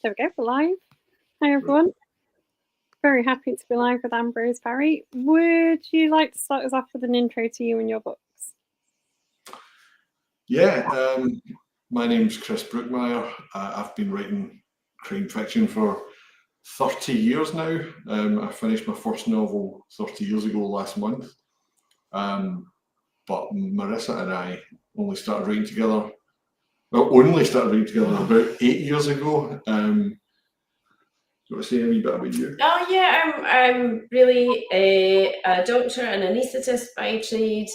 There we go, we're live. Hi everyone. Very happy to be live with Ambrose Parry. Would you like to start us off with an intro to you and your books? Yeah, my name's Chris Brookmeyer. I've been writing crime fiction for 30 years now. I finished my first novel 30 years ago last month. But Marissa and I only started writing together about 8 years ago. Do you want to say a wee bit about you? Oh yeah, I'm really a doctor and anaesthetist by trade,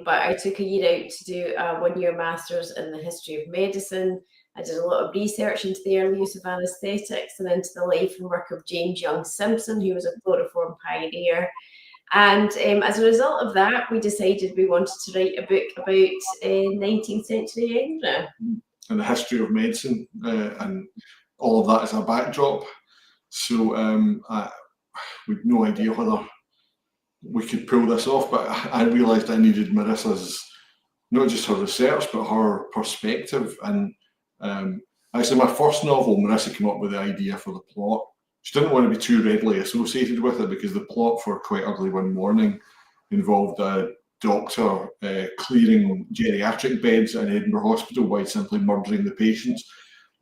but I took a year out to do a 1-year master's in the history of medicine. I did a lot of research into the early use of anaesthetics and into the life and work of James Young Simpson, who was a chloroform pioneer. And as a result of that, we decided we wanted to write a book about 19th century Edinburgh. And the history of medicine, and all of that as a backdrop. So we've no idea whether we could pull this off, but I realised I needed Marissa's, not just her research, but her perspective. And actually my first novel, Marissa came up with the idea for the plot. She didn't want to be too readily associated with it because the plot for Quite Ugly One Morning involved a doctor clearing geriatric beds at an Edinburgh hospital by simply murdering the patients.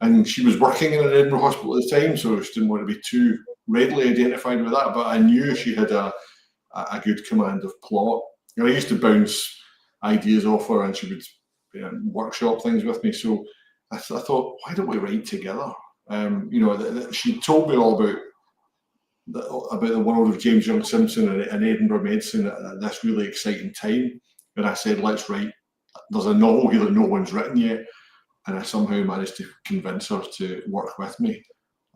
And she was working in an Edinburgh hospital at the time, so she didn't want to be too readily identified with that, but I knew she had a good command of plot. And I used to bounce ideas off her and she would workshop things with me. So I thought, why don't we write together? She told me all about the world of James Young Simpson and Edinburgh medicine at this really exciting time. And I said, let's write. There's a novel here that no one's written yet. And I somehow managed to convince her to work with me.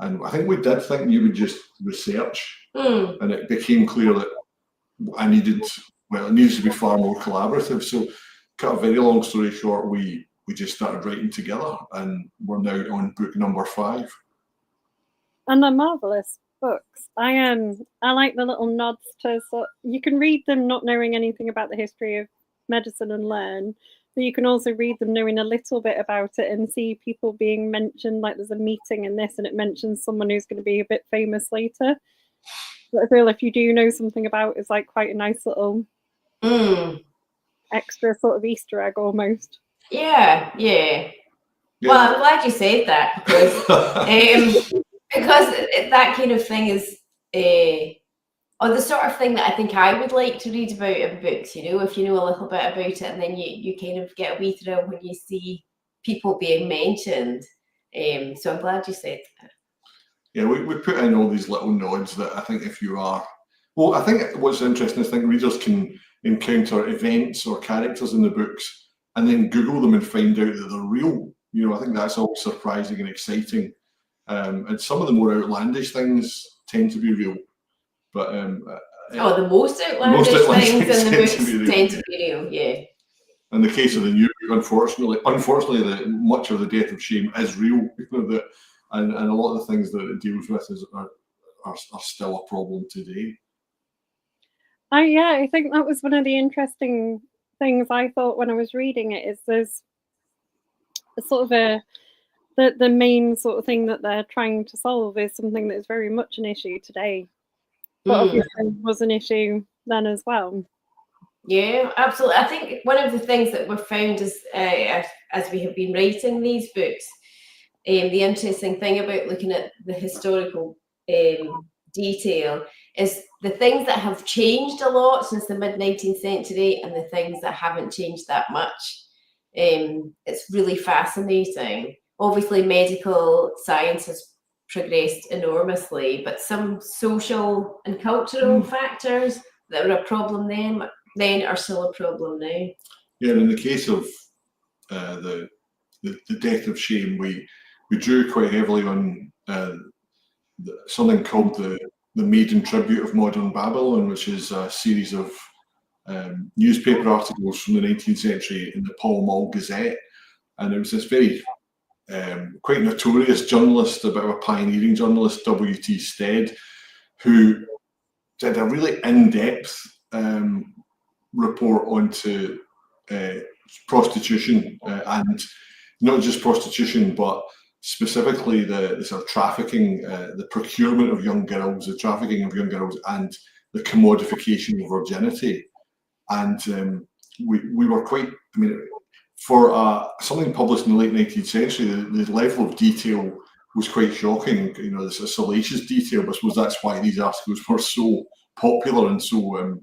And I think we did think you would just research. And it became clear that it needed to be far more collaborative. So cut a very long story short, we just started writing together and we're now on book number 5. And they're marvellous books. I like the little nods to, so you can read them not knowing anything about the history of medicine and learn, but you can also read them knowing a little bit about it and see people being mentioned, like there's a meeting in this and it mentions someone who's going to be a bit famous later. But I feel if you do know something about, it's like quite a nice little extra sort of Easter egg almost. Yeah. Well, I'm glad you said that because that kind of thing is or the sort of thing that I think I would like to read about in books, if you know a little bit about it and then you kind of get a wee thrill when you see people being mentioned. So I'm glad you said that. Yeah, we put in all these little nods that I think I think what's interesting is I think readers can encounter events or characters in the books and then Google them and find out that they're real. I think that's always surprising and exciting. And some of the more outlandish things tend to be real. But the most outlandish things in the books tend to be real, yeah. In the case of the new book, unfortunately, much of the death of shame is real. And a lot of the things that it deals with are still a problem today. I think that was one of the interesting things I thought when I was reading it, is there's a sort of the main sort of thing that they're trying to solve is something that is very much an issue today, but obviously was an issue then as well. Yeah, absolutely. I think one of the things that we've found is as we have been writing these books, the interesting thing about looking at the historical detail is the things that have changed a lot since the mid-19th century and the things that haven't changed that much. It's really fascinating. Obviously, medical science has progressed enormously, but some social and cultural factors that were a problem then are still a problem now. Yeah, in the case of the death of shame, we drew quite heavily on something called the Maiden Tribute of Modern Babylon, which is a series of newspaper articles from the 19th century in the Pall Mall Gazette. And it was this very quite notorious journalist, a bit of a pioneering journalist, W.T. Stead, who did a really in-depth report onto prostitution, and not just prostitution, but specifically the sort of trafficking, the procurement of young girls, the trafficking of young girls, and the commodification of virginity. And we were quite, I mean, for something published in the late 19th century, the level of detail was quite shocking. You know, this is salacious detail, but I suppose that's why these articles were so popular and so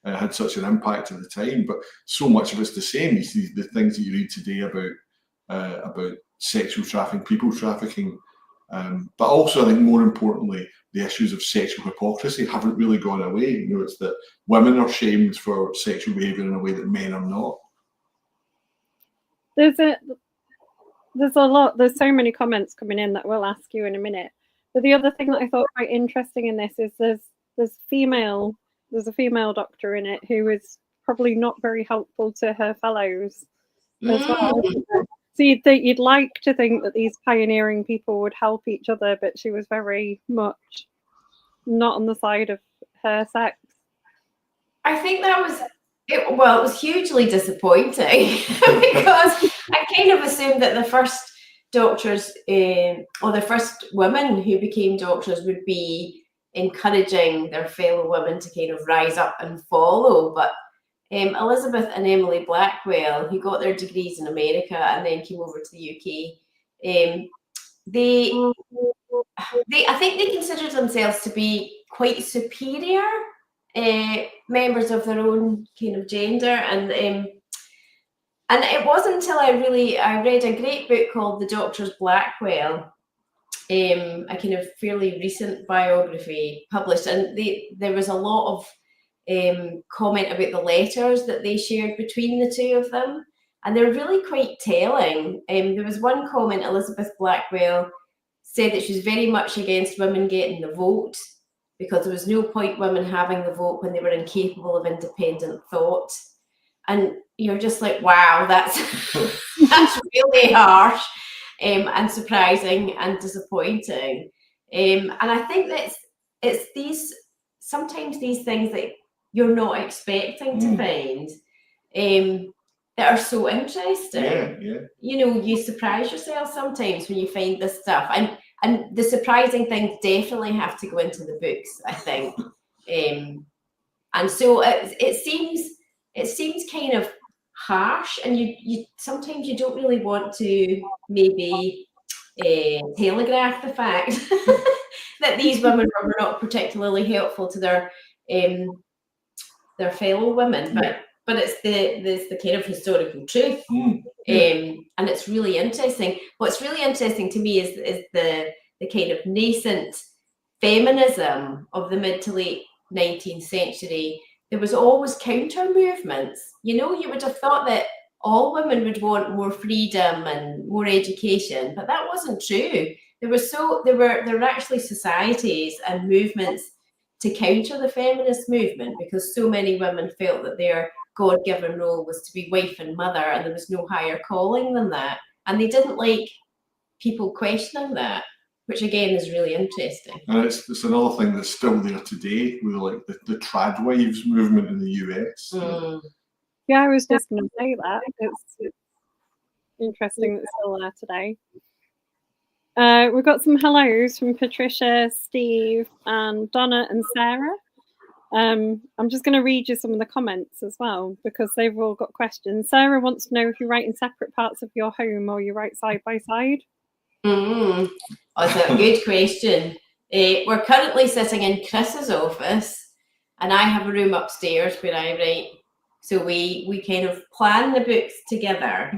had such an impact at the time. But so much of it's the same. You see the things that you read today about sexual trafficking, people trafficking, but also I think more importantly, the issues of sexual hypocrisy haven't really gone away. You know, it's that women are shamed for sexual behaviour in a way that men are not. There's so many comments coming in that we'll ask you in a minute. But the other thing that I thought quite interesting in this is there's a female doctor in it who is probably not very helpful to her fellows as well. So you'd like to think that these pioneering people would help each other, but she was very much not on the side of her sex. I think that was it. Well, it was hugely disappointing because I kind of assumed that the first doctors or the first women who became doctors would be encouraging their fellow women to kind of rise up and follow. But Elizabeth and Emily Blackwell, who got their degrees in America and then came over to the UK, I think they considered themselves to be quite superior members of their own kind of gender, and it wasn't until I read a great book called The Doctors Blackwell, a kind of fairly recent biography published, and there was a lot of comment about the letters that they shared between the two of them, and they're really quite telling. There was one comment, Elizabeth Blackwell said that she was very much against women getting the vote because there was no point women having the vote when they were incapable of independent thought. And you're just like, wow, that's that's really harsh and surprising and disappointing. And I think that it's sometimes these things that you're not expecting to find that are so interesting. Yeah. You know, you surprise yourself sometimes when you find this stuff. And the surprising things definitely have to go into the books, I think. And so it seems kind of harsh, and you sometimes you don't really want to maybe telegraph the fact that these women were not particularly helpful to their fellow women, but it's the kind of historical truth. And it's really interesting. What's really interesting to me is the kind of nascent feminism of the mid to late 19th century. There was always counter movements. You know, you would have thought that all women would want more freedom and more education, but that wasn't true. There were actually societies and movements to counter the feminist movement because so many women felt that their God-given role was to be wife and mother, and there was no higher calling than that. And they didn't like people questioning that, which again is really interesting. And it's another thing that's still there today with like the trad wives movement in the US. Yeah, I was just going to say that. It's interesting that it's still there today. We've got some hellos from Patricia, Steve, and Donna and Sarah. I'm just going to read you some of the comments as well because they've all got questions. Sarah wants to know if you write in separate parts of your home or you write side by side. Oh, that's a good question. We're currently sitting in Chris's office, and I have a room upstairs where I write. So we kind of plan the books together.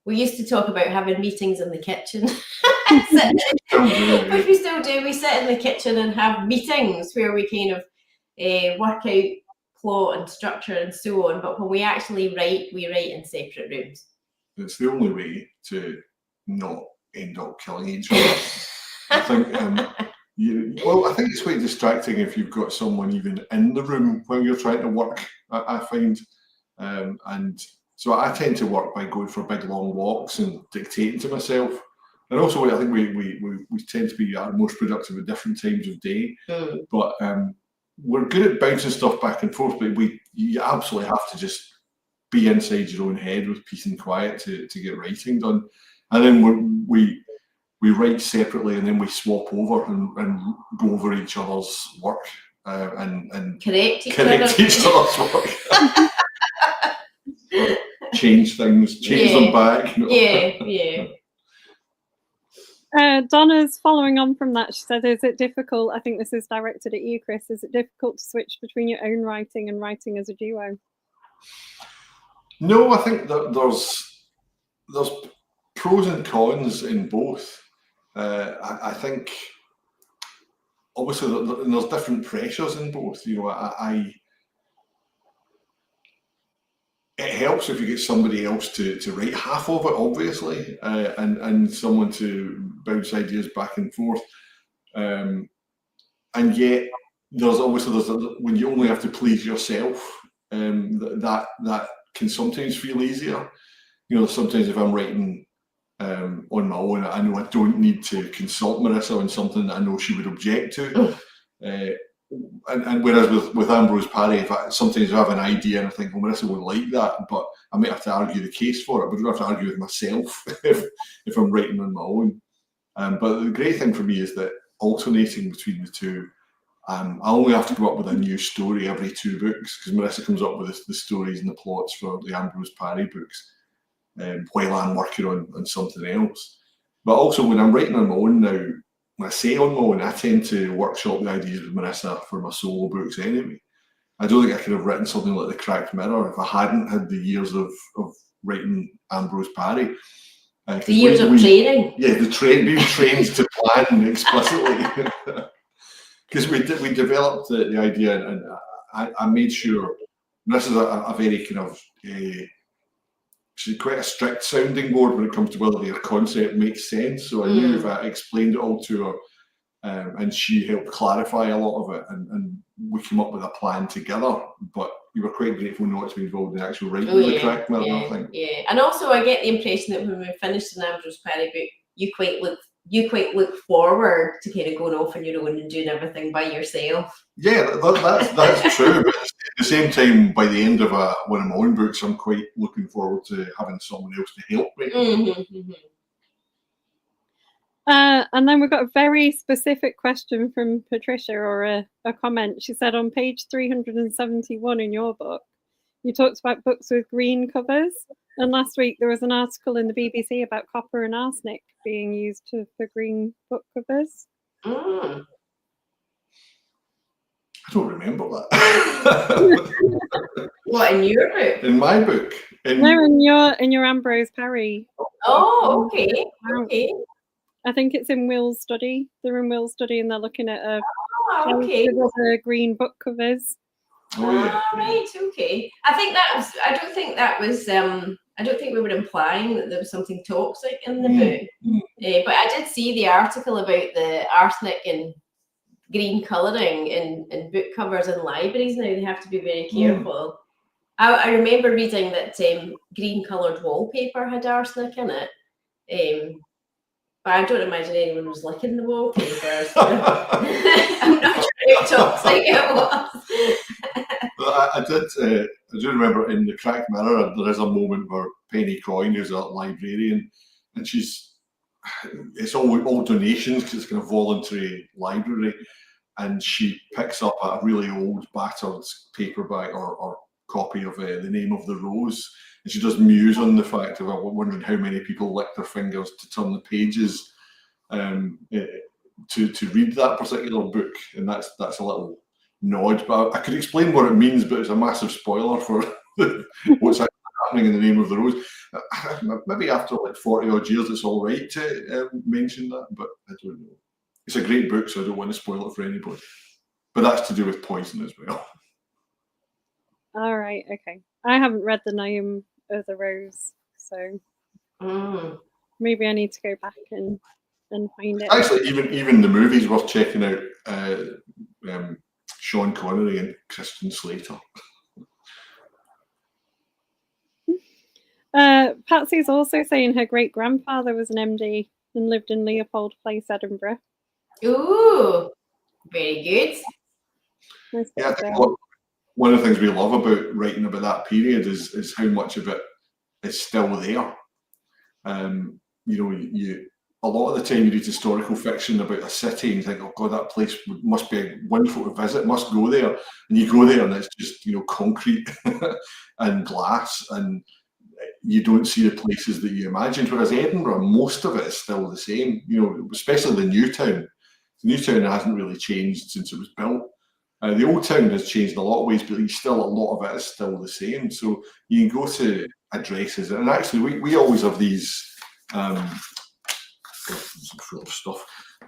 We used to talk about having meetings in the kitchen, which we still do. We sit in the kitchen and have meetings where we kind of work out plot and structure and so on. But when we actually write, we write in separate rooms. It's the only way to not end up killing each other. I think I think it's quite distracting if you've got someone even in the room when you're trying to work, I find. And so I tend to work by going for big long walks and dictating to myself. And also I think we tend to be most productive at different times of day. But we're good at bouncing stuff back and forth, but you absolutely have to just be inside your own head with peace and quiet to get writing done. And then we write separately and then we swap over and go over each other's work and correct each other's work. Change things, change them back. Yeah. Donna's following on from that. She said, is it difficult? I think this is directed at you, Chris. Is it difficult to switch between your own writing and writing as a duo? No, I think that there's pros and cons in both. I think obviously there's different pressures in both. You know, it helps if you get somebody else to write half of it, obviously, and someone to bounce ideas back and forth. And yet, when you only have to please yourself, that can sometimes feel easier. You know, sometimes if I'm writing on my own, I know I don't need to consult Marissa on something that I know she would object to. And whereas with Ambrose Parry, sometimes I have an idea and I think, well, Marissa won't like that, but I might have to argue the case for it, but I don't have to argue with myself if I'm writing on my own. But the great thing for me is that alternating between the two, I only have to come up with a new story every 2 books, because Marissa comes up with the stories and the plots for the Ambrose Parry books while I'm working on something else. But also when I'm writing on my own now, when I say on my own, I tend to workshop the ideas with Marissa for my solo books anyway. I don't think I could have written something like The Cracked Mirror if I hadn't had the years of writing Ambrose Parry. The years of training. Yeah, being trained to plan explicitly. Because we developed the idea, and I made sure, this is a very kind of, she's quite a strict sounding board when it comes to whether your concept makes sense. So I knew if I explained it all to her, and she helped clarify a lot of it, and we came up with a plan together. But you were quite grateful not to be involved in the actual writing of The Cracked Mirror, I think. Yeah, and also I get the impression that when we finished an Ambrose Parry book, you quite look forward to kind of going off on your own and doing everything by yourself. Yeah, that's true. But at the same time, by the end of one of my own books, I'm quite looking forward to having someone else to help me. And then we've got a very specific question from Patricia, or a comment. She said on page 371 in your book, you talked about books with green covers. And last week there was an article in the BBC about copper and arsenic being used for green book covers. I don't remember that. What, in your book? In my book? No, in your Ambrose Parry. Oh, okay. I think it's in Will's study. They're in Will's study and they're looking at a green book covers. Oh, yeah. Right, okay. I don't think we were implying that there was something toxic in the book. But I did see the article about the arsenic and green colouring in book covers in libraries now. They have to be very careful. I remember reading that green coloured wallpaper had arsenic in it. But I don't imagine anyone was licking the wallpaper. So I'm not sure how toxic it was. I do remember in The Cracked Mirror, there is a moment where Penny Croyne, who's a librarian, and it's all donations because it's kind of voluntary library, and she picks up a really old battered paperback or copy of The Name of the Rose, and she does muse on the fact of wondering how many people lick their fingers to turn the pages to read that particular book, and that's a little nod. But I could explain what it means, but it's a massive spoiler for what's actually happening in The Name of the Rose. Maybe after like 40 odd years, it's all right to mention that, but I don't know. It's a great book, so I don't want to spoil it for anybody. But that's to do with poison as well. All right, okay. I haven't read The Name of the Rose, so maybe I need to go back and find it. Actually, even the movie's worth checking out. Sean Connery and Christian Slater. Patsy's also saying her great grandfather was an MD and lived in Leopold Place, Edinburgh. Ooh, very good. Yeah, I think one of the things we love about writing about that period is how much of it is still there. You know, a lot of the time you read historical fiction about a city and you think, oh God, that place must be wonderful to visit, must go there. And you go there and it's just, concrete and glass, and you don't see the places that you imagined. Whereas Edinburgh, most of it is still the same, especially the new town. The new town hasn't really changed since it was built. The old town has changed in a lot of ways, but still a lot of it is still the same. So you can go to addresses, and actually we always have these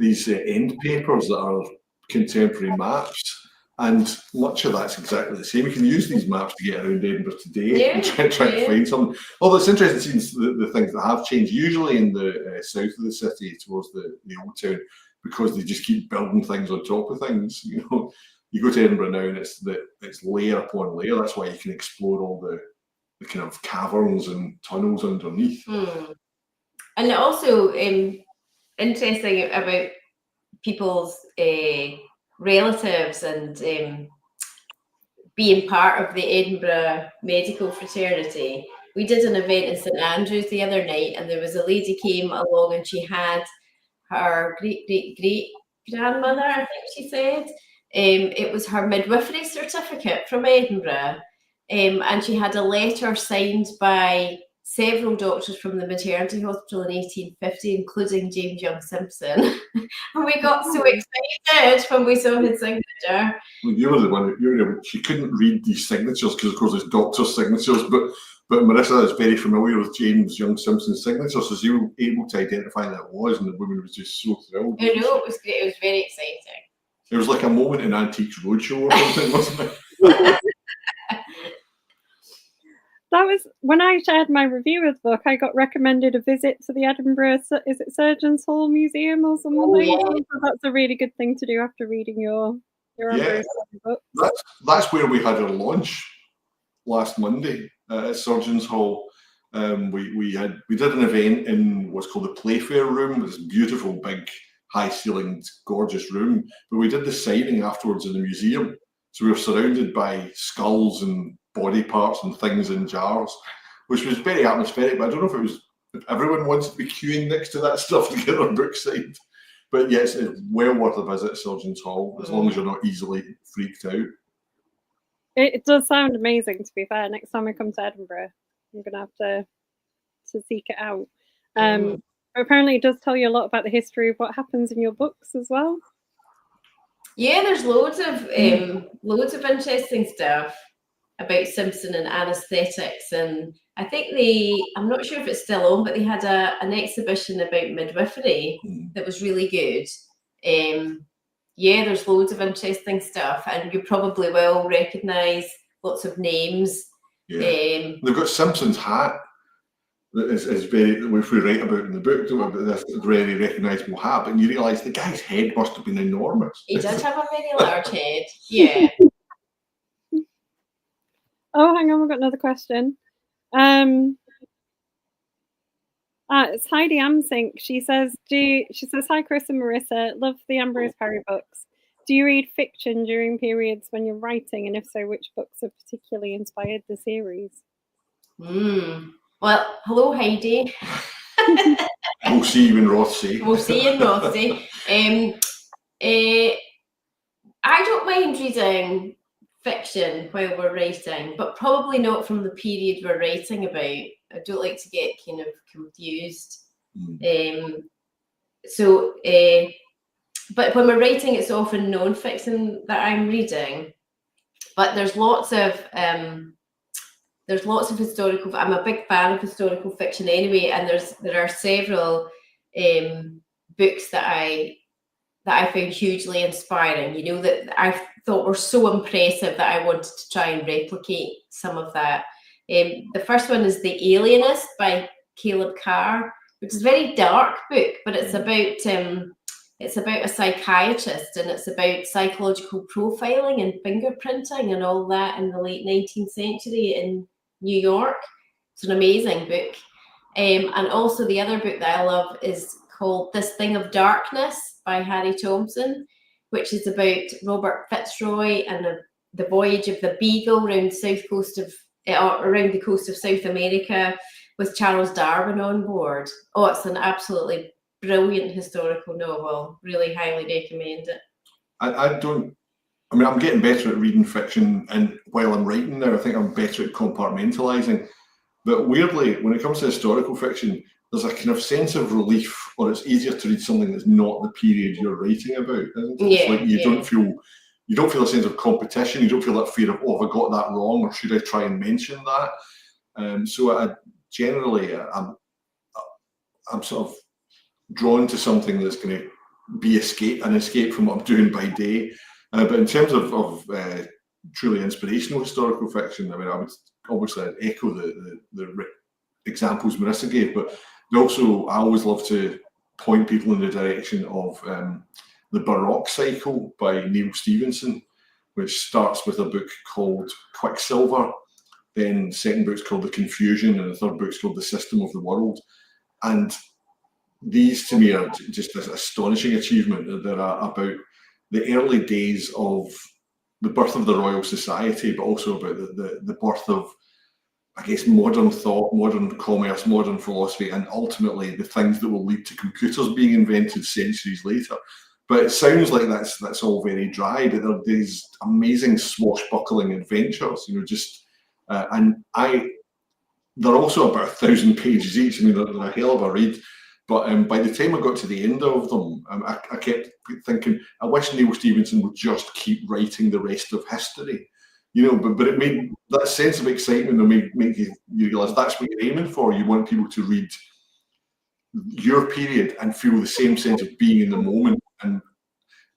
these end papers that are contemporary maps, and much of that's exactly the same. You can use these maps to get around Edinburgh today and try to find something. Although it's interesting seeing the things that have changed, usually in the south of the city towards the old town, because they just keep building things on top of things. You go to Edinburgh now and it's layer upon layer. That's why you can explore all the kind of caverns and tunnels underneath. And also interesting about people's relatives and being part of the Edinburgh medical fraternity. We did an event in St Andrews the other night, and there was a lady came along and she had her great-great-grandmother, I think she said. It was her midwifery certificate from Edinburgh, and she had a letter signed by several doctors from the maternity hospital in 1850, including James Young Simpson. And we got so excited when we saw his signature. Well, you were the one. She couldn't read these signatures because, of course, it's doctors' signatures. But Marissa is very familiar with James Young Simpson's signature, so she was able to identify that it was, and the woman was just so thrilled. I know, it was great. It was very exciting. It was like a moment in Antiques Roadshow or something, wasn't it? That was when I shared my review of the book. I got recommended a visit to the Edinburgh, is it Surgeons' Hall Museum or something? So that's a really good thing to do after reading your Ambrose book. That's where we had our launch last Monday at Surgeons' Hall. We did an event in what's called the Playfair Room, this beautiful, big, high-ceilinged, gorgeous room. But we did the signing afterwards in the museum. So we were surrounded by skulls and body parts and things in jars, which was very atmospheric. But I don't know if everyone wants to be queuing next to that stuff to get their book signed. But yes, it's well worth a visit at Surgeons' Hall, as long as you're not easily freaked out. It does sound amazing, to be fair. Next time I come to Edinburgh, I'm going to have to seek it out. But apparently it does tell you a lot about the history of what happens in your books as well. Yeah, there's loads of interesting stuff about Simpson and anaesthetics, and I think I'm not sure if it's still on, but they had an exhibition about midwifery that was really good. There's loads of interesting stuff, and you probably will recognise lots of names. They've got Simpson's hat that is very, if we write about in the book, don't we, this very recognisable hat, but you realise the guy's head must have been enormous. He did have a very large head, yeah. Oh, hang on, we've got another question. It's Heidi Amsink. She says, hi Chris and Marissa, love the Ambrose Parry books. Do you read fiction during periods when you're writing, and if so, which books have particularly inspired the series? Well, hello Heidi. We'll see you in Rothsay. I don't mind reading fiction while we're writing, but probably not from the period we're writing about. I don't like to get kind of confused. But when we're writing, it's often non-fiction that I'm reading. But there's lots of historical. I'm a big fan of historical fiction anyway, and there are several books that I found hugely inspiring. That I thought were so impressive that I wanted to try and replicate some of that. The first one is The Alienist by Caleb Carr, which is a very dark book, but it's about a psychiatrist, and it's about psychological profiling and fingerprinting and all that in the late 19th century in New York. It's an amazing book. And also the other book that I love is called This Thing of Darkness by Harry Thompson, which is about Robert Fitzroy and the voyage of the Beagle around the coast of South America with Charles Darwin on board. Oh, it's an absolutely brilliant historical novel. Really highly recommend it. I'm getting better at reading fiction, and while I'm writing now, I think I'm better at compartmentalising. But weirdly, when it comes to historical fiction, there's a kind of sense of relief, or it's easier to read something that's not the period you're writing about. Isn't it? It's like you don't feel a sense of competition. You don't feel that fear of, oh, have I got that wrong, or should I try and mention that? So I'm sort of drawn to something that's going to be an escape from what I'm doing by day. But in terms of truly inspirational historical fiction, I mean, I would obviously echo the examples Marissa gave, but also I always love to point people in the direction of the Baroque cycle by Neil Stevenson, which starts with a book called Quicksilver, then the second book's called The Confusion, and the third book's called The System of the World. And these to me are just an astonishing achievement that are about the early days of the birth of the Royal Society, but also about the birth of, I guess, modern thought, modern commerce, modern philosophy, and ultimately the things that will lead to computers being invented centuries later. But it sounds like that's all very dry, but there are these amazing swashbuckling adventures, they're also about 1,000 pages each. I mean, they're a hell of a read. But by the time I got to the end of them, I kept thinking, I wish Neil Stevenson would just keep writing the rest of history. But it made that sense of excitement and make you realise that's what you're aiming for. You want people to read your period and feel the same sense of being in the moment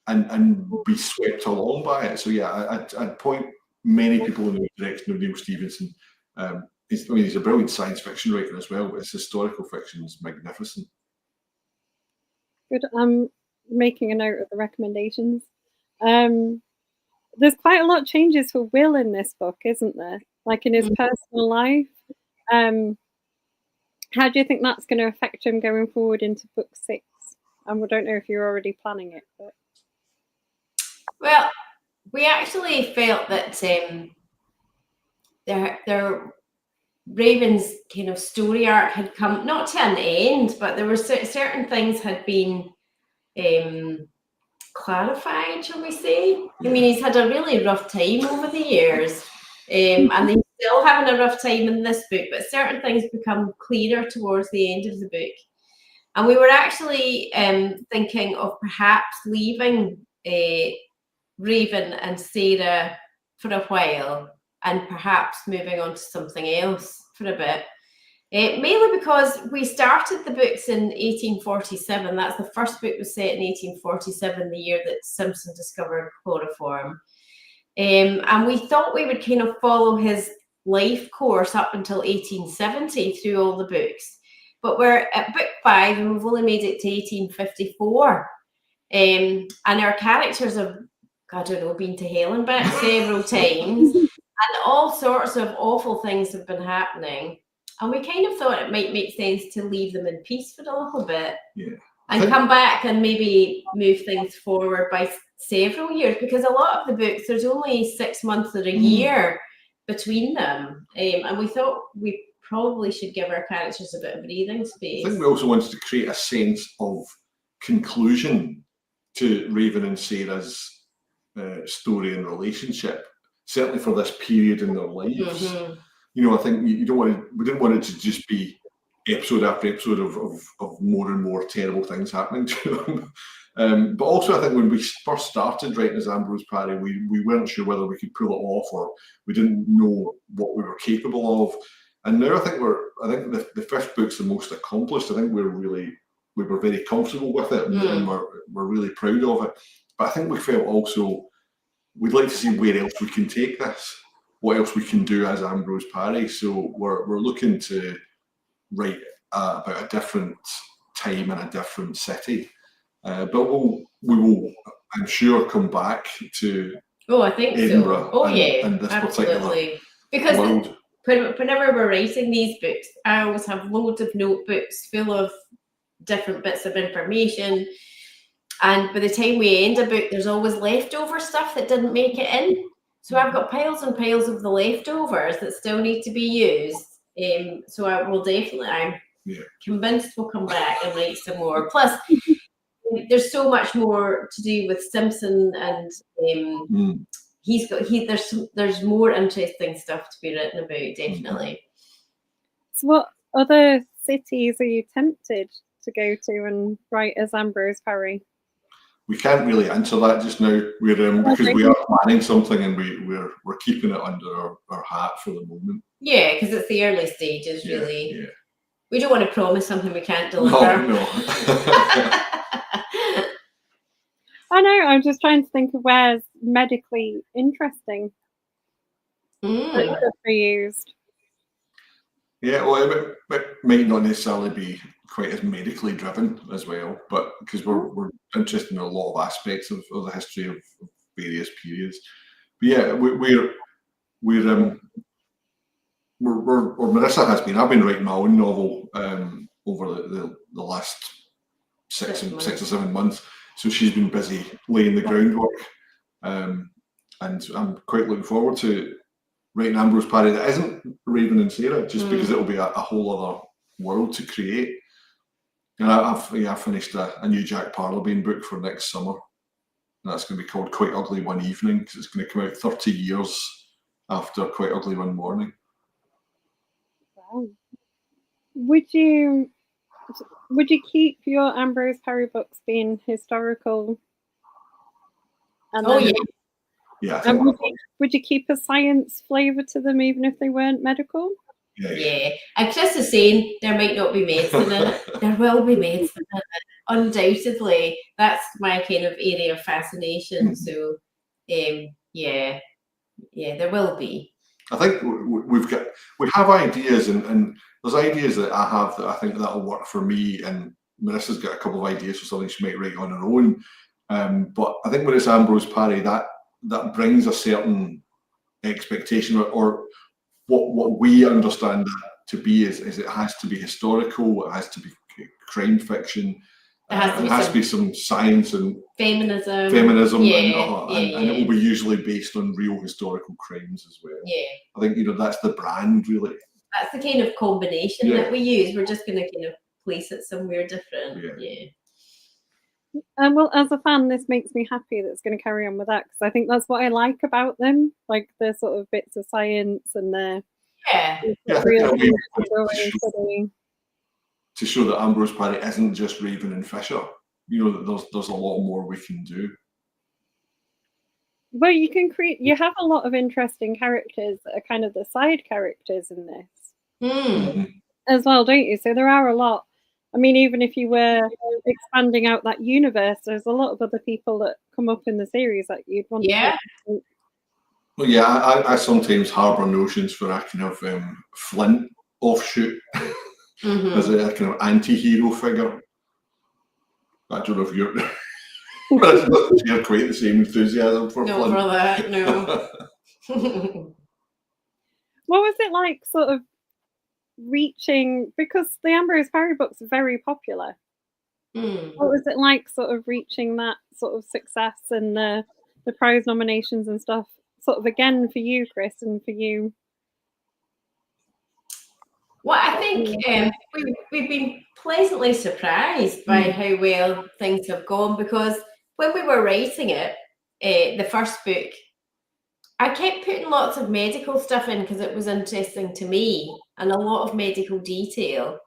and be swept along by it. So yeah, I'd point many people in the direction of Neil Stevenson. He's a brilliant science fiction writer as well, but his historical fiction is magnificent. Good. I'm making a note of the recommendations. There's quite a lot of changes for Will in this book, isn't there? Like in his personal life. How do you think that's going to affect him going forward into book 6? And we don't know if you're already planning it. But... Well, we actually felt that their Raven's kind of story arc had come not to an end, but there were certain things had been clarified, shall we say? I mean, he's had a really rough time over the years, and he's still having a rough time in this book, but certain things become clearer towards the end of the book. And we were actually thinking of perhaps leaving Raven and Sarah for a while and perhaps moving on to something else for a bit. Mainly because we started the books in 1847. That's the first book was set in 1847, the year that Simpson discovered chloroform. And we thought we would kind of follow his life course up until 1870 through all the books. But we're at book 5 and we've only made it to 1854. And our characters have, I don't know, been to hell and back several times. And all sorts of awful things have been happening. And we kind of thought it might make sense to leave them in peace for a little bit. Yeah. And come back and maybe move things forward by several years. Because a lot of the books, there's only 6 months or a year between them. And we thought we probably should give our characters a bit of breathing space. I think we also wanted to create a sense of conclusion to Raven and Sarah's story and relationship. Certainly for this period in their lives. I think we didn't want it to just be episode after episode of more and more terrible things happening to them. But also I think when we first started writing as Ambrose Parry, we weren't sure whether we could pull it off, or we didn't know what we were capable of. And now I think the fifth book's the most accomplished. I think we were very comfortable with it, and we're really proud of it. But I think we felt also we'd like to see where else we can take this, what else we can do as Ambrose Parry. So we're looking to write about a different time and a different city. But we will, I'm sure, come back to Edinburgh. So. Oh, and this absolutely. Because world. Whenever we're writing these books, I always have loads of notebooks full of different bits of information. And by the time we end a book, there's always leftover stuff that didn't make it in. So I've got piles and piles of the leftovers that still need to be used. So I'm convinced we'll come back and write some more. Plus, there's so much more to do with Simpson, and there's more interesting stuff to be written about, definitely. So what other cities are you tempted to go to and write as Ambrose Parry? We can't really answer that just now. We're because we are planning something, and we're keeping it under our hat for the moment. Yeah, because it's the early stages, really. Yeah. We don't want to promise something we can't deliver. No. I know. I'm just trying to think of where's medically interesting that could be used. Yeah, well, it might not necessarily be quite as medically driven as well, but because we're interested in a lot of aspects of the history of various periods. But yeah, Marissa has been. I've been writing my own novel over the last six or 7 months, so she's been busy laying the groundwork, and I'm quite looking forward to writing Ambrose Parry that isn't Raven and Sarah, just because it'll be a whole other world to create. And I've finished a new Jack Parlebane book for next summer. And that's going to be called Quite Ugly One Evening, because it's going to come out 30 years after Quite Ugly One Morning. Wow. Would you keep your Ambrose Parry books being historical? And Yeah. Would you keep a science flavour to them even if they weren't medical? Yeah. And Chris is saying there might not be medicine in it. There will be medicine in it. Undoubtedly. That's my kind of area of fascination. So there will be. I think we have ideas, and there's ideas that I have that I think that'll work for me, and Marissa's got a couple of ideas for something she might write on her own. But I think when it's Ambrose Parry, that brings a certain expectation, or what we understand that to be is it has to be historical, it has to be crime fiction, it has to be some science and feminism, and it will be usually based on real historical crimes as well. Yeah, I think that's the brand, really. That's the kind of combination that we use. We're just going to kind of place it somewhere different. Well, as a fan, this makes me happy that it's going to carry on with that, because I think that's what I like about them, like the sort of bits of science and the real to show that Ambrose Parry isn't just Raven and Fisher. That there's a lot more we can do. Well, you have a lot of interesting characters that are kind of the side characters in this as well, don't you? So there are a lot. I mean, even if you were expanding out that universe, there's a lot of other people that come up in the series that you'd want to. Well, yeah, I sometimes harbour notions for a kind of Flint offshoot as a kind of anti-hero figure. I don't know if you're quite the same enthusiasm for Flint. No, for that, no. What was it like, sort of reaching, because the Ambrose Parry books are very popular? What was it like, sort of reaching that sort of success and the prize nominations and stuff, sort of again for you, Chris, and for you? Well, I think we've been pleasantly surprised by how well things have gone, because when we were writing it, the first book, I kept putting lots of medical stuff in because it was interesting to me, and a lot of medical detail.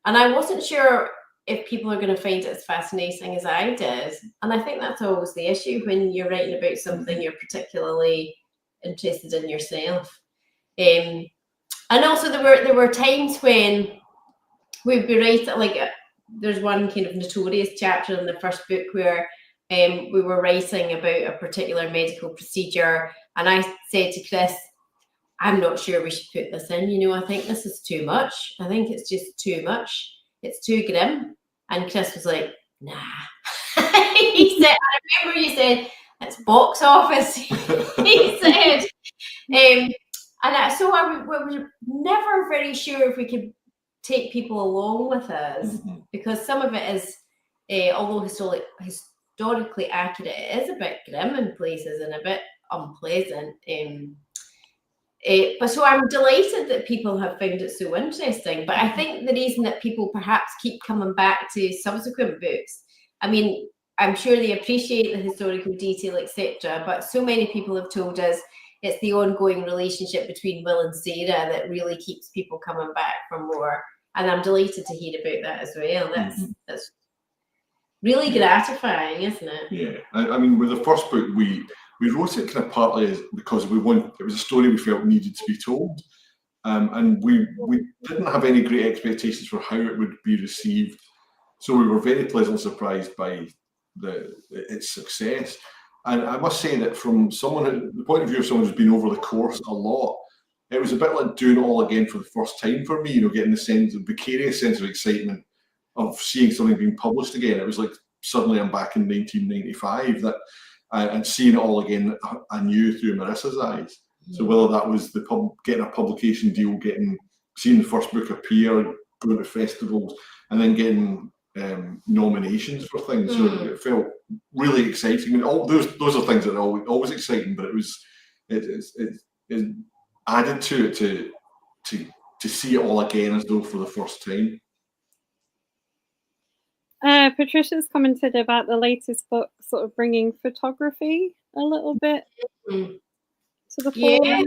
And I wasn't sure if people are going to find it as fascinating as I did. And I think that's always the issue when you're writing about something you're particularly interested in yourself. And also there were times when we'd be writing, like there's one kind of notorious chapter in the first book where we were writing about a particular medical procedure, and I said to Chris, I'm not sure we should put this in, I think this is too much. I think it's just too much. It's too grim. And Chris was like, nah. He said, I remember you said, it's box office. He said. So I was never very sure if we could take people along with us, because some of it is, although historically accurate, it is a bit grim in places and a bit unpleasant. But so I'm delighted that people have found it so interesting. But I think the reason that people perhaps keep coming back to subsequent books, I mean, I'm sure they appreciate the historical detail, etc. But so many people have told us it's the ongoing relationship between Will and Sarah that really keeps people coming back for more. And I'm delighted to hear about that as well. That's really gratifying, isn't it? Yeah, I mean, with the first book, we wrote it kind of partly because it was a story we felt needed to be told, and we didn't have any great expectations for how it would be received. So we were very pleasantly surprised by its success. And I must say that from the point of view of someone who's been over the course a lot, it was a bit like doing it all again for the first time for me, getting the vicarious sense of excitement of seeing something being published again. It was like suddenly I'm back in 1995 and seeing it all again anew through Marissa's eyes. So whether that was getting a publication deal, seeing the first book appear, going to festivals, and then getting nominations for things, so it felt really exciting. And all those are things that are always exciting, but it added to it to see it all again as though for the first time. Patricia's commented about the latest book sort of bringing photography a little bit to the fore.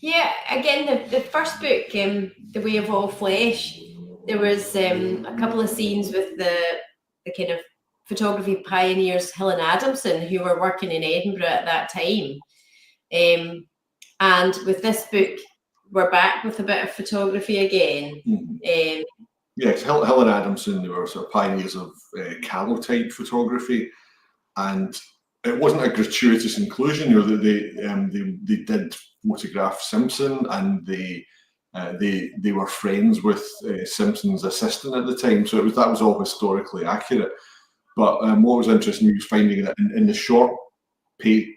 Yeah, again, the first book, The Way of All Flesh, there was a couple of scenes with the kind of photography pioneers, Helen Adamson, who were working in Edinburgh at that time. And with this book, we're back with a bit of photography again. Yes, Helen Adamson, they were sort of pioneers of calotype photography, and it wasn't a gratuitous inclusion. They did photograph Simpson, and they were friends with Simpson's assistant at the time, so that was all historically accurate. But what was interesting me was finding that in the short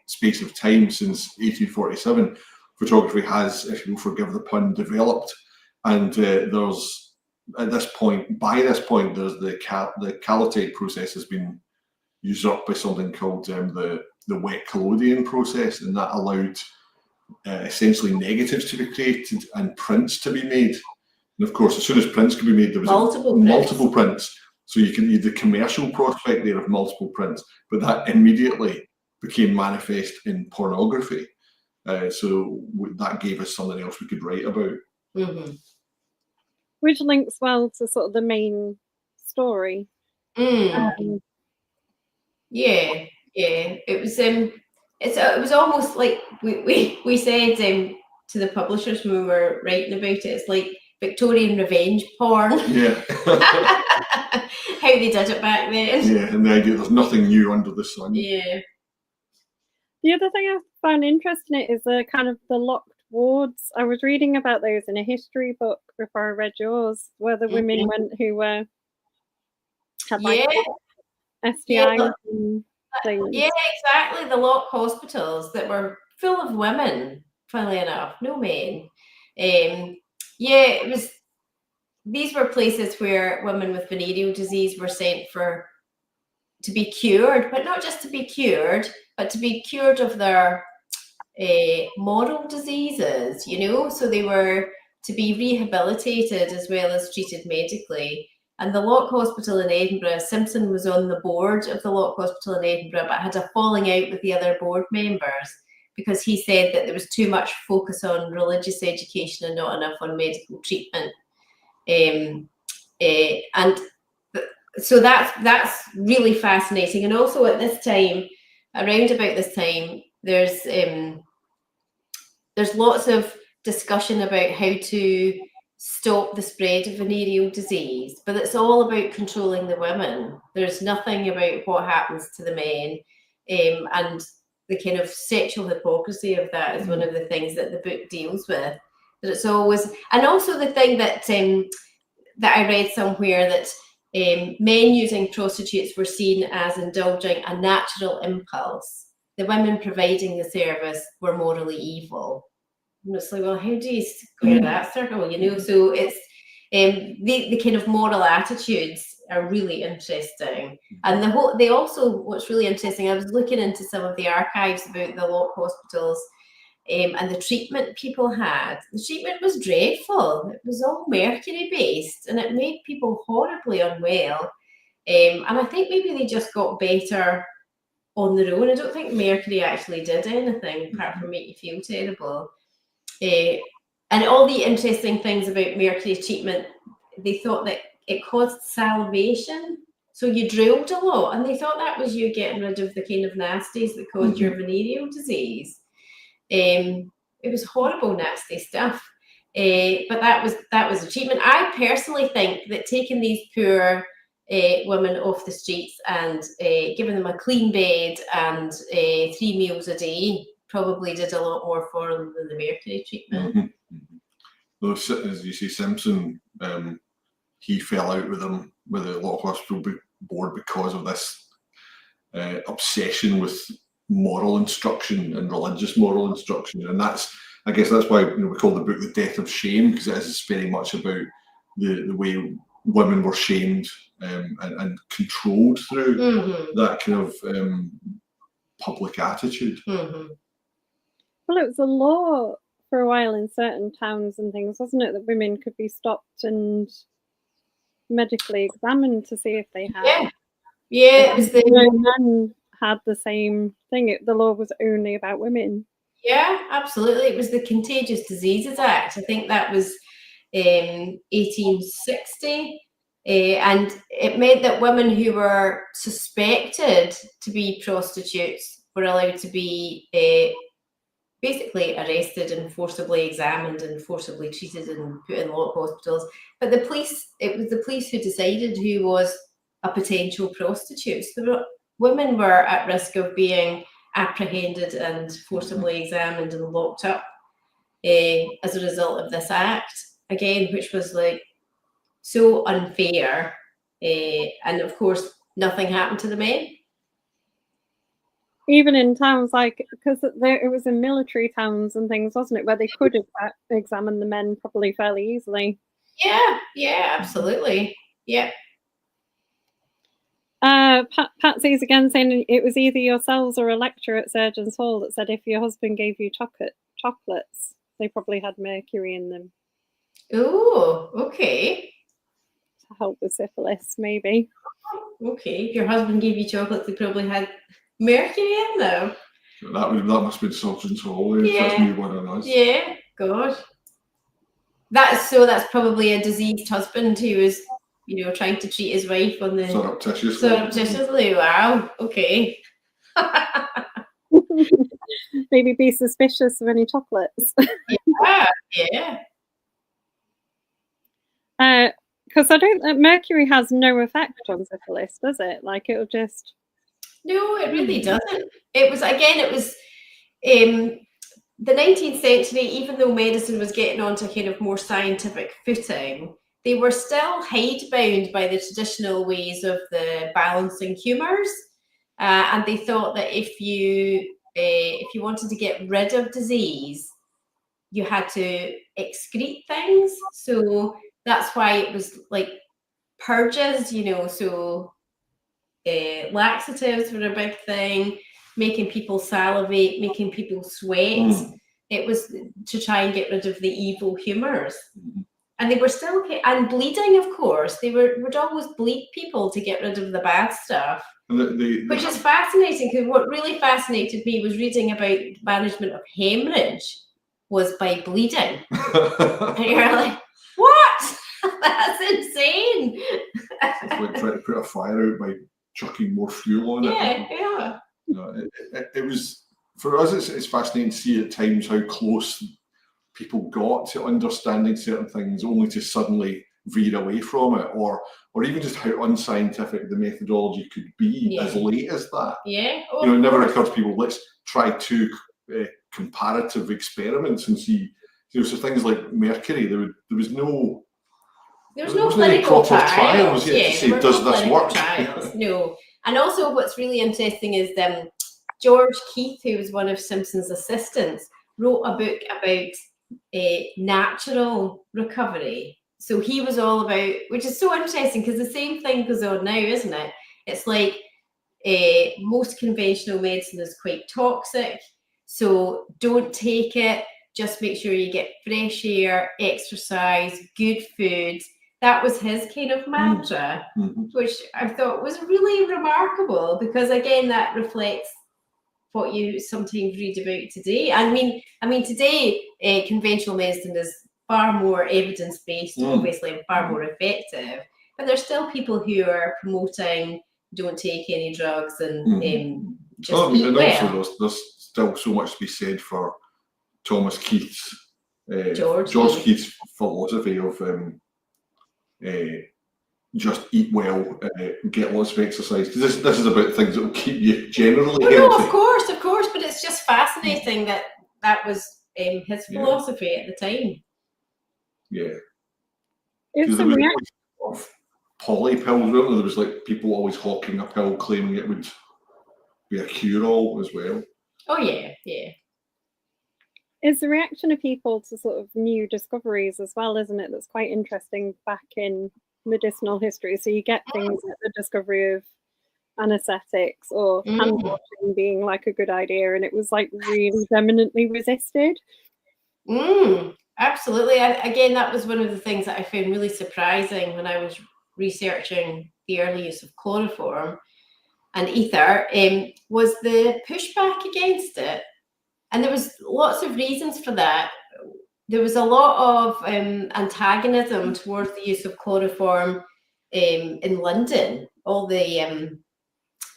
space of time since 1847, photography has, if you will forgive the pun, developed, and by this point, there's the calotype process has been usurped by something called the wet collodion process, and that allowed essentially negatives to be created and prints to be made. And of course, as soon as prints could be made, there was multiple prints. So you can the commercial prospect there of multiple prints, but that immediately became manifest in pornography. So that gave us something else we could write about. Which links well to sort of the main story. It was it was almost like we said to the publishers when we were writing about it, it's like Victorian revenge porn. Yeah. How they did it back then. Yeah, and the idea there's nothing new under the sun. Yeah. The other thing I found interesting is the kind of the locked wards. I was reading about those in a history book before I read yours, where the women went who had like STIs and things. Yeah, exactly. The locked hospitals that were full of women, funnily enough, no men. It was. These were places where women with venereal disease were sent to be cured, but not just to be cured, but to be cured of their moral diseases, so they were to be rehabilitated as well as treated medically. And the Lock Hospital in Edinburgh, Simpson was on the board of the Lock Hospital in Edinburgh, but had a falling out with the other board members because he said that there was too much focus on religious education and not enough on medical treatment. And so that's really fascinating. And also at this time, around about this time, there's lots of discussion about how to stop the spread of venereal disease, but it's all about controlling the women. There's nothing about what happens to the men, and the kind of sexual hypocrisy of that is one of the things that the book deals with. That it's always, and also the thing that I read somewhere that men using prostitutes were seen as indulging a natural impulse. The women providing the service were morally evil. And it's like, well, how do you square that circle? So it's the kind of moral attitudes are really interesting. And what's really interesting, I was looking into some of the archives about the Lock hospitals, and the treatment people had. The treatment was dreadful. It was all mercury based, and it made people horribly unwell. And I think maybe they just got better on their own. I don't think mercury actually did anything apart from make you feel terrible. And all the interesting things about mercury treatment, they thought that it caused salivation. So you drilled a lot, and they thought that was you getting rid of the kind of nasties that caused your venereal disease. It was horrible, nasty stuff. But that was a treatment. I personally think that taking these poor women off the streets and giving them a clean bed and 3 meals a day probably did a lot more for them than the mercury treatment. Though, as you say, Simpson, he fell out with them with the local hospital board because of this obsession with moral instruction and religious moral instruction, and I guess that's why we call the book The Death of Shame, because it is very much about the way women were shamed and controlled through that kind of public attitude. Well, it was a law for a while in certain towns and things, wasn't it, that women could be stopped and medically examined to see if they had. It was men had the same thing. The law was only about women. Yeah, absolutely. It was the Contagious Diseases Act. I think that was 1860. And it meant that women who were suspected to be prostitutes were allowed to be basically arrested and forcibly examined and forcibly treated and put in local hospitals. But it was the police who decided who was a potential prostitute. So women were at risk of being apprehended and forcibly examined and locked up as a result of this act, again, which was like so unfair. And of course, nothing happened to the men. Even in towns because it was in military towns and things, wasn't it, where they could examine the men probably fairly easily. Yeah, absolutely. Yeah. Patsy's again saying it was either yourselves or a lecturer at Surgeons Hall that said if your husband gave you chocolates, they probably had mercury in them. Oh, okay. To help with syphilis, maybe. Okay, if your husband gave you chocolates, they probably had mercury in them. That must have been Surgeons Hall. Yeah. That's me one of us. Yeah, God. That's probably a diseased husband who was, trying to treat his wife on the surreptitiously. Wow. Okay. Maybe be suspicious of any chocolates. Yeah. Because mercury has no effect on syphilis, does it? Like it'll just. No, it really doesn't. It was the 19th century, even though medicine was getting onto kind of more scientific footing, they were still hidebound by the traditional ways of the balancing humours, and they thought that if you wanted to get rid of disease, you had to excrete things. So that's why it was like purges, so laxatives were a big thing, making people salivate, making people sweat. It was to try and get rid of the evil humours. And they were still, and bleeding, of course. They would always bleed people to get rid of the bad stuff. Which is fascinating, because what really fascinated me was reading about management of hemorrhage was by bleeding. And you're like, what? That's insane. It's like trying to put a fire out by chucking more fuel on it. Yeah. It was, for us, it's fascinating to see at times how close people got to understanding certain things, only to suddenly veer away from it, or even just how unscientific the methodology could be as late as that. Yeah. It never occurred to people, let's try 2 comparative experiments and see. So things like mercury, there was no clinical trials. To say, does this work? No. And also what's really interesting is George Keith, who was one of Simpson's assistants, wrote a book about natural recovery. So he was all about, which is so interesting because the same thing goes on now, isn't it? It's like most conventional medicine is quite toxic. So don't take it. Just make sure you get fresh air, exercise, good food. That was his kind of mantra, which I thought was really remarkable, because again, that reflects what you sometimes read about today. I mean today conventional medicine is far more evidence-based, obviously far more effective, but there's still people who are promoting don't take any drugs and just eat well. Also there's still so much to be said for Thomas Keith's George Keith's philosophy of just eat well, get lots of exercise, because this is about things that will keep you generally healthy. No, of course, but it's just fascinating that was his philosophy at the time. Yeah. It's there was of poly pills, remember? There was like people always hawking a pill claiming it would be a cure-all as well. Oh yeah. It's the reaction of people to sort of new discoveries as well, isn't it? That's quite interesting back in medicinal history. So you get things like the discovery of anesthetics or hand washing being like a good idea, and it was like really eminently resisted. Absolutely. Again, that was one of the things that I found really surprising when I was researching the early use of chloroform and ether, was the pushback against it. And there was lots of reasons for that. There was a lot of antagonism towards the use of chloroform in London. All the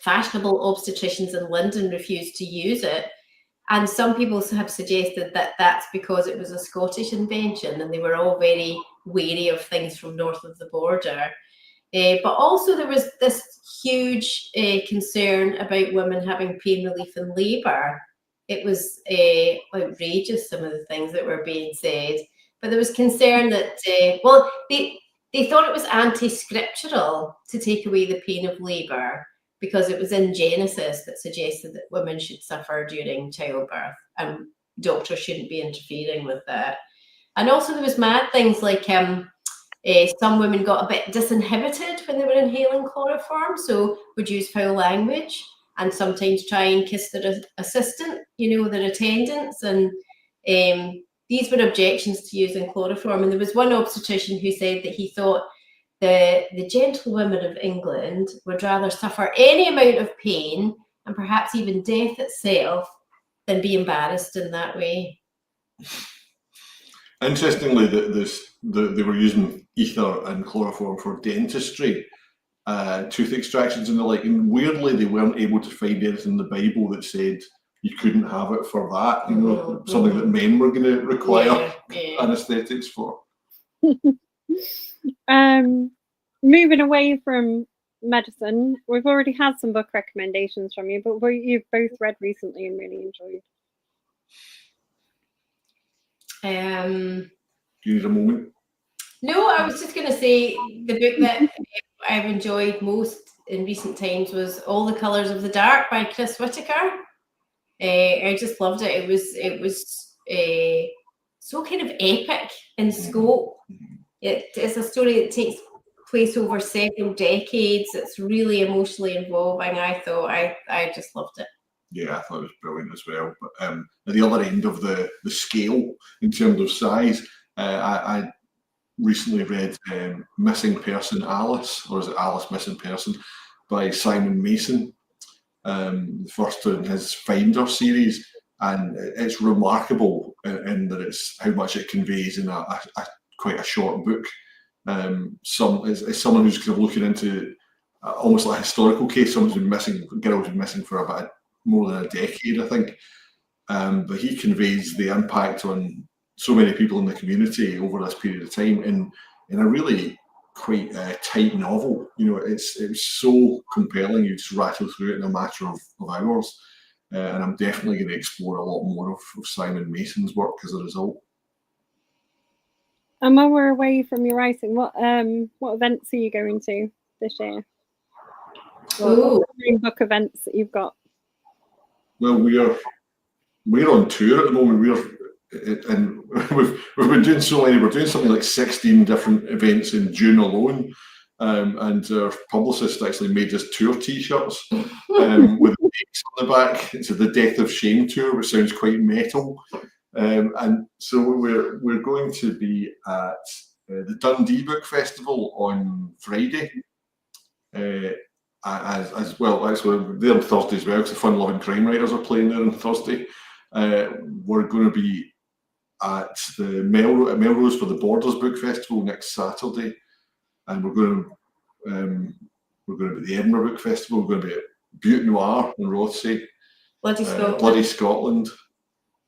fashionable obstetricians in London refused to use it. And some people have suggested that that's because it was a Scottish invention and they were all very wary of things from north of the border. But also there was this huge concern about women having pain relief in labour. It was outrageous, some of the things that were being said. But there was concern that, they thought it was anti-scriptural to take away the pain of labour, because it was in Genesis that suggested that women should suffer during childbirth and doctors shouldn't be interfering with that. And also there was mad things like some women got a bit disinhibited when they were inhaling chloroform, so would use foul language and sometimes try and kiss their assistant, their attendants. And these were objections to using chloroform. And there was one obstetrician who said that he thought the gentlewomen of England would rather suffer any amount of pain and perhaps even death itself than be embarrassed in that way. Interestingly, they were using ether and chloroform for dentistry, tooth extractions and the like, and weirdly they weren't able to find anything in the Bible that said you couldn't have it for that, something that men were going to require anaesthetics for. Moving away from medicine, we've already had some book recommendations from you, but what you've both read recently and really enjoyed. Do you need a moment? No, I was just going to say the book that I've enjoyed most in recent times was All the Colours of the Dark by Chris Whitaker. I just loved it. It was so kind of epic in scope. It's a story that takes place over several decades. It's really emotionally involving. I thought I just loved it. Yeah, I thought it was brilliant as well. But at the other end of the scale, in terms of size, I recently read Missing Person Alice, or is it Alice Missing Person, by Simon Mason, the first in his Finder series, and it's remarkable in that it's how much it conveys in a quite a short book. As someone who's kind of looking into almost like a historical case, someone's been missing, a girl's been missing for about more than a decade, I think. But he conveys the impact on so many people in the community over this period of time in a really quite tight novel. It's so compelling. You just rattle through it in a matter of hours. And I'm definitely going to explore a lot more of Simon Mason's work as a result. And while we're away from your writing, what events are you going to this year? What are the main book events that you've got? Well, we're on tour at the moment. And we've been doing so many. We're doing something like 16 different events in June alone. and our publicist actually made us tour T-shirts with dates on the back. It's the Death of Shame tour, which sounds quite metal. And so we're going to be at the Dundee Book Festival on Friday. As well, actually, they're on Thursday as well, because the Fun Loving Crime Writers are playing there on Thursday. We're going to be at the Melrose for the Borders Book Festival next Saturday, and we're going to be at the Edinburgh Book Festival. We're going to be at Butte Noir in Rothesay, Bloody Scotland.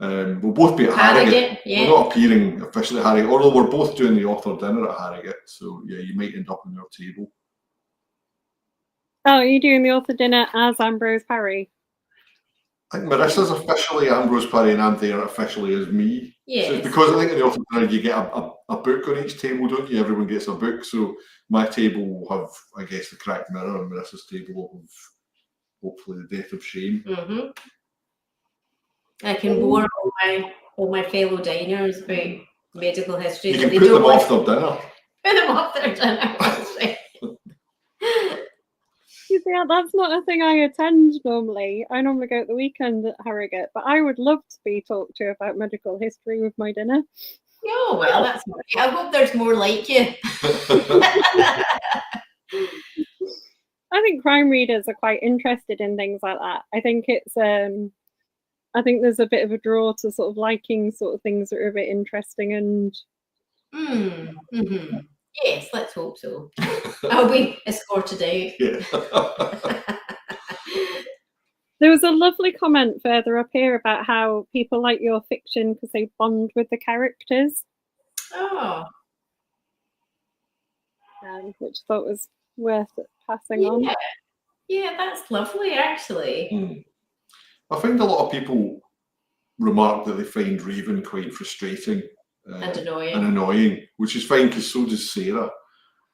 We'll both be at Harrogate. Yeah. We're not appearing officially at Harrogate, although we're both doing the author dinner at Harrogate. So yeah, you might end up on our table. Oh, are you doing the author dinner as Ambrose Parry? I think Marissa's officially Ambrose Parry and I'm there officially as me. Yes. So it's because I think in the author dinner you get a book on each table, don't you? Everyone gets a book. So my table will have, I guess, The Cracked Mirror, and Marissa's table will have hopefully The Death of Shame. Mm-hmm. I can bore all my fellow diners about medical history. You can put them off their dinner. Put them off their dinner. That's right. You see, that's not a thing I attend normally. I normally go at the weekend at Harrogate, but I would love to be talked to about medical history with my dinner. Oh, well, that's great. I hope there's more like you. I think crime readers are quite interested in things like that. I think it's I think there's a bit of a draw to sort of liking sort of things that are a bit interesting and mm-hmm. Yes, let's hope so. I'll be escorted out. Yeah. There was a lovely comment further up here about how people like your fiction because they bond with the characters. Oh. Which I thought was worth passing on. Yeah, that's lovely, actually. I find a lot of people remark that they find Raven quite frustrating and annoying, which is fine because so does Sarah.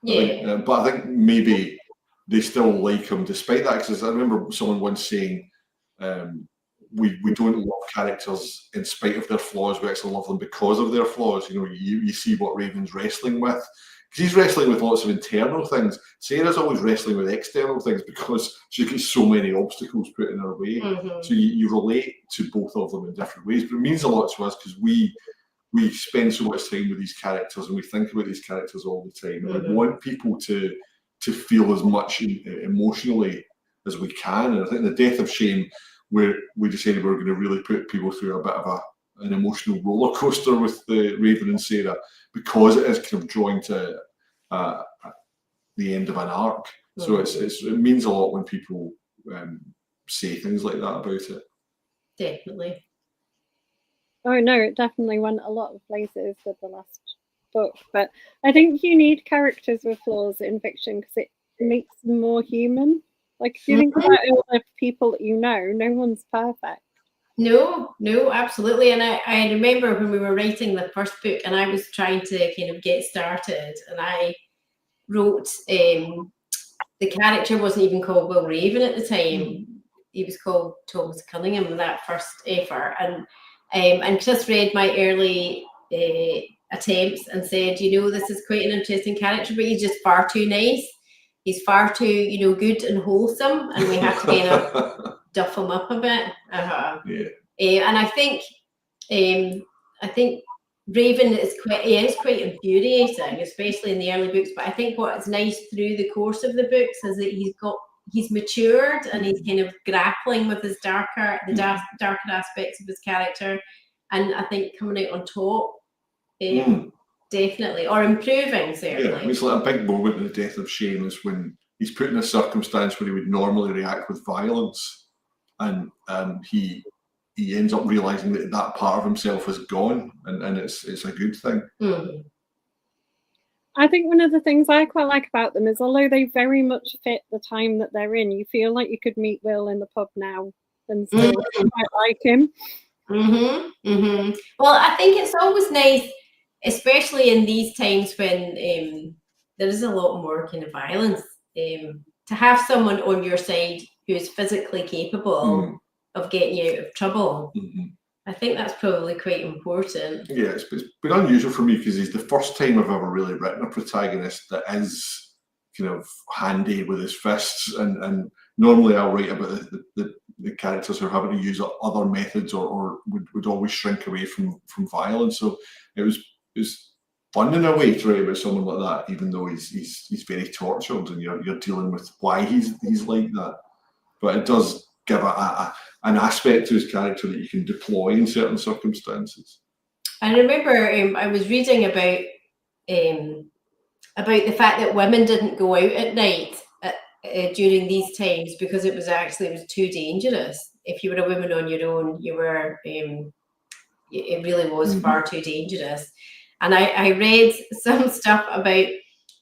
Yeah. But I think maybe they still like him despite that, because I remember someone once saying, we don't love characters in spite of their flaws, we actually love them because of their flaws. You know, you see what Raven's wrestling with, because he's wrestling with lots of internal things. Sarah's always wrestling with external things because she gets so many obstacles put in her way. So you relate to both of them in different ways, but it means a lot to us because we spend so much time with these characters and we think about these characters all the time. And we want people to feel as much emotionally as we can. And I think The Death of Shame, where we decided we were going to really put people through a bit of an emotional roller coaster with the Raven and Sarah, because it is kind of drawing to the end of an arc. So it means a lot when people say things like that about it. Definitely. Oh no, it definitely went a lot of places with the last book. But I think you need characters with flaws in fiction because it makes them more human. Like if you think about all the people that you know, no one's perfect. No, absolutely. And I remember when we were writing the first book and I was trying to kind of get started, and I wrote the character wasn't even called Will Raven at the time. He was called Thomas Cunningham in that first effort. And Chris read my early attempts and said, you know, this is quite an interesting character, but he's just far too nice. He's far too, you know, good and wholesome, and we have to kind of duff him up a bit. And I think Raven is quite infuriating, especially in the early books. But I think what is nice through the course of the books is that he's matured and he's kind of grappling with his darker aspects of his character, and I think coming out on top, definitely, or improving certainly. Yeah, it's like a big moment in The Death of Shame is when he's put in a circumstance where he would normally react with violence, and he ends up realizing that part of himself is gone, and it's a good thing. I think one of the things I quite like about them is, although they very much fit the time that they're in, you feel like you could meet Will in the pub now and still quite like him. Well, I think it's always nice, especially in these times when there is a lot more kind of violence, to have someone on your side who's physically capable of getting you out of trouble. I think that's probably quite important. Yeah, it's been unusual for me because he's the first time I've ever really written a protagonist that is kind of handy with his fists, and normally I'll write about the characters who are having to use other methods or would always shrink away from violence. So it was fun in a way to write about someone like that, even though he's very tortured, and you're dealing with why he's like that. But it does give an aspect to his character that you can deploy in certain circumstances. I remember I was reading about the fact that women didn't go out at night during these times because it was too dangerous. If you were a woman on your own, you were it really was far too dangerous. And I read some stuff about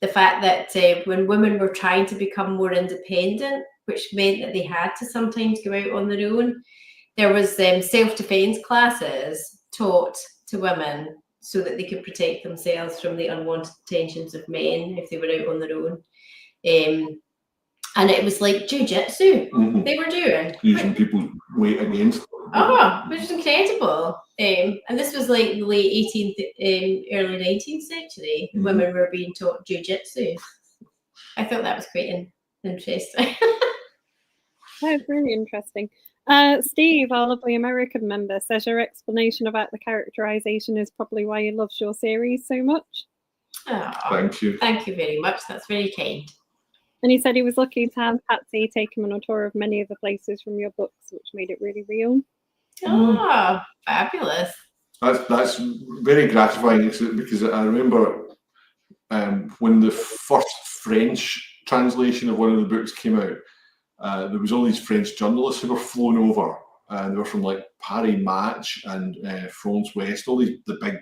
the fact that when women were trying to become more independent, which meant that they had to sometimes go out on their own, there was self-defense classes taught to women so that they could protect themselves from the unwanted attentions of men if they were out on their own. And it was like jiu-jitsu they were doing. Using people's weight against. Which is incredible. And this was like the late 18th, early 19th century. Women were being taught jiu-jitsu. I thought that was quite interesting. That's really interesting. Steve, our lovely American member, says your explanation about the characterization is probably why he loves your series so much. Thank you. Thank you very much. That's very kind. And he said he was lucky to have Patsy take him on a tour of many of the places from your books, which made it really real. Oh, fabulous. That's very gratifying because I remember when the first French translation of one of the books came out, there was all these French journalists who were flown over, and they were from like Paris Match and France West, all the big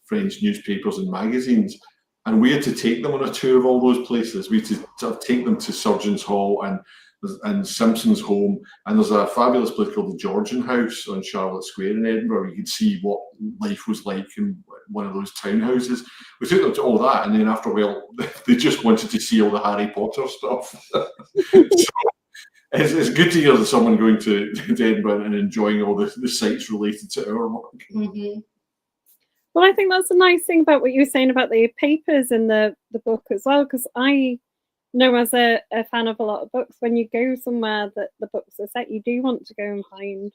French newspapers and magazines. And we had to take them on a tour of all those places. We had to sort of take them to Surgeons Hall and Simpson's Home. And there's a fabulous place called the Georgian House on Charlotte Square in Edinburgh, where you could see what life was like in one of those townhouses. We took them to all that, and then after a while, they just wanted to see all the Harry Potter stuff. So it's good to hear that someone going to Edinburgh and enjoying all the sites related to our work. Well, I think that's a nice thing about what you were saying about the papers in the book as well, because I know as a fan of a lot of books, when you go somewhere that the books are set, you do want to go and find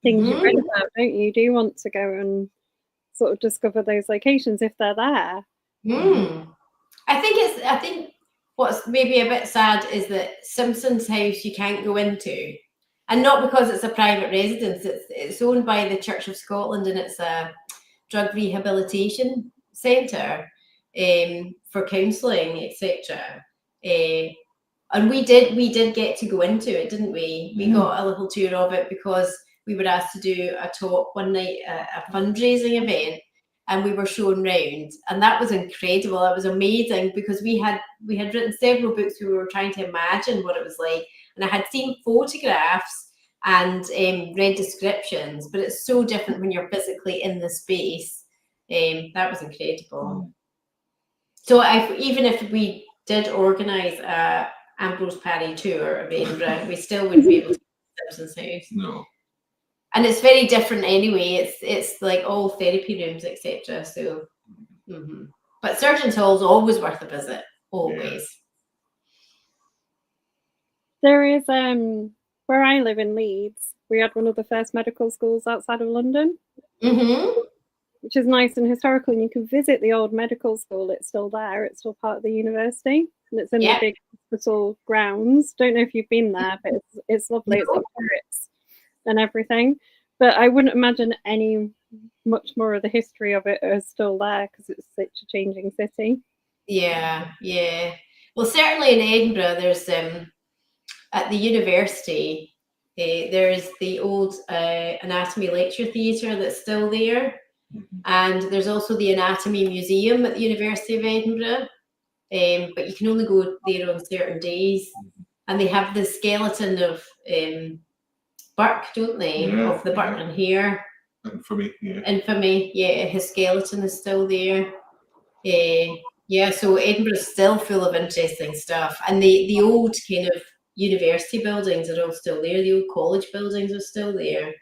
things you've read about, don't you? You do want to go and sort of discover those locations if they're there. I think what's maybe a bit sad is that Simpson's house you can't go into, and not because it's a private residence. It's owned by the Church of Scotland, and it's a drug rehabilitation centre for counselling, etc. And we did get to go into it, didn't we? We got a little tour of it because we were asked to do a talk one night at a fundraising event, and we were shown round, and that was incredible. That was amazing because we had written several books. We were trying to imagine what it was like, and I had seen photographs and read descriptions, but it's so different when you're physically in the space. That was incredible. So even if we did organise a Ambrose Parry tour of Edinburgh, we still wouldn't be able to go to Simpson's house. No. And it's very different anyway. It's like all therapy rooms, etc. So, but Surgeons Hall is always worth a visit. Always. There is where I live in Leeds, we had one of the first medical schools outside of London, which is nice and historical. And you can visit the old medical school. It's still there. It's still part of the university, and it's in the big hospital grounds. Don't know if you've been there, but it's lovely. It's got turrets and everything. But I wouldn't imagine much more of the history of it is still there because it's such a changing city. Yeah. Well, certainly in Edinburgh, there's at the university, there is the old anatomy lecture theatre that's still there. And there's also the Anatomy Museum at the University of Edinburgh. But you can only go there on certain days. And they have the skeleton of Burke, don't they? Of the Burton hair. Infamy, his skeleton is still there. So Edinburgh's still full of interesting stuff. And the old kind of university buildings are all still there. The old college buildings are still there.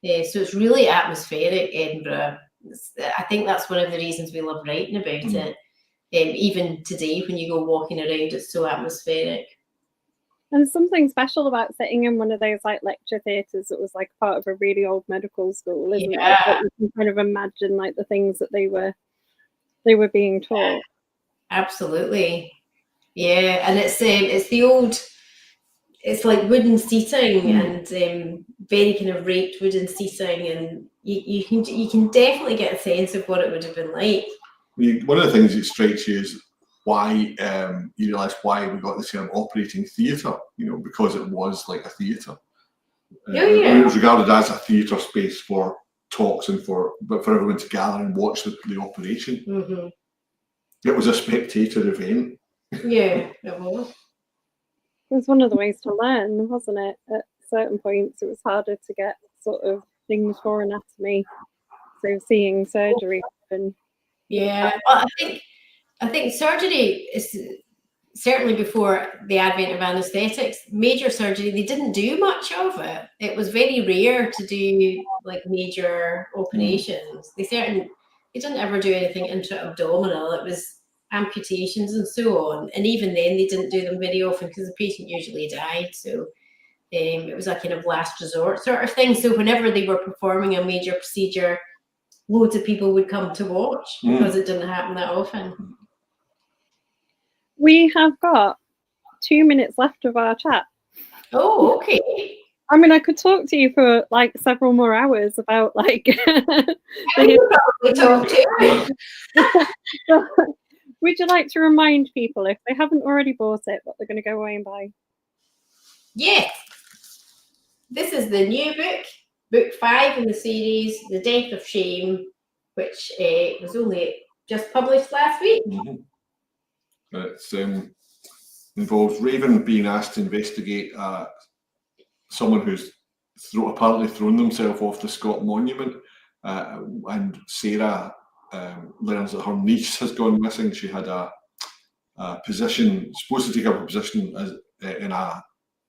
So it's really atmospheric, Edinburgh. I think that's one of the reasons we love writing about it. even today when you go walking around, it's so atmospheric. And there's something special about sitting in one of those like lecture theatres that was like part of a really old medical school, isn't it? That you can kind of imagine like the things that they were being taught. Absolutely, yeah. And it's the old, it's like wooden seating and very kind of raked wooden seating, and you can definitely get a sense of what it would have been like. One of the things that strikes you is why you realise why we got the term operating theatre, because it was like a theatre. It was regarded as a theatre space for talks and for everyone to gather and watch the operation. Mm-hmm. It was a spectator event. Yeah, it was. It was one of the ways to learn, wasn't it? At certain points, it was harder to get sort of things for anatomy, so seeing surgery happen. Yeah, well, I think surgery is certainly before the advent of anaesthetics. Major surgery, they didn't do much of it. It was very rare to do like major operations. They didn't ever do anything intra-abdominal. It was amputations and so on. And even then, they didn't do them very often because the patient usually died. So it was a kind of last resort sort of thing. So whenever they were performing a major procedure, loads of people would come to watch because it didn't happen that often. We have got 2 minutes left of our chat. Oh, okay. I mean, I could talk to you for like several more hours about like. Probably talk to. Would you like to remind people, if they haven't already bought it, what they're going to go away and buy? Yes. This is the new book 5 in the series, The Death of Shame, which was only just published last week. It involves Raven being asked to investigate someone who's apparently thrown themselves off the Scott Monument, and Sarah learns that her niece has gone missing. She had a position, supposed to take up a position in a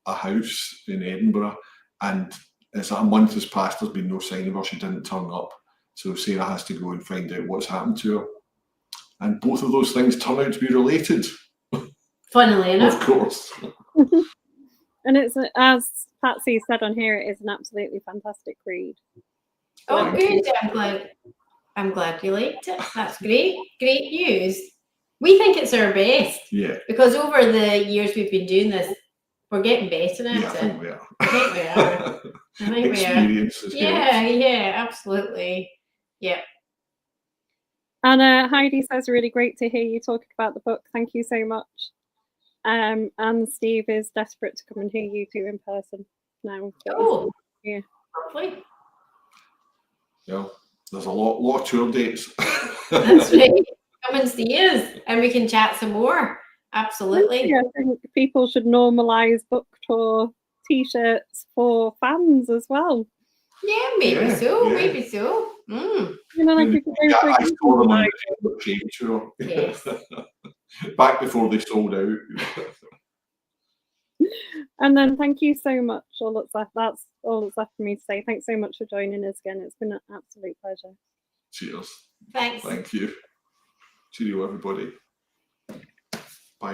house in Edinburgh, and it's a month has passed, there's been no sign of her, she didn't turn up, so Sarah has to go and find out what's happened to her. And both of those things turn out to be related. Funnily enough. Of course. And it's, as Patsy said on here, it is an absolutely fantastic read. Oh, good. I'm glad you liked it. That's great. Great news. We think it's our best. Yeah. Because over the years we've been doing this, we're getting better at it. Yeah, I think we are. I think we are. Yeah, absolutely. Yeah. And Heidi says, really great to hear you talking about the book. Thank you so much. And Steve is desperate to come and hear you two in person now. Oh, yeah. Lovely. Yeah, there's a lot of tour dates. That's right. Come and see us, and we can chat some more. Absolutely. I think people should normalise book tour T-shirts for fans as well. Yeah, maybe so. You know, like we could go for I saw them on the Shame tour. Yes. Back before they sold out. And then thank you so much. That's all that's left for me to say. Thanks so much for joining us again. It's been an absolute pleasure. Cheers. Thanks. Thank you. Cheerio, everybody.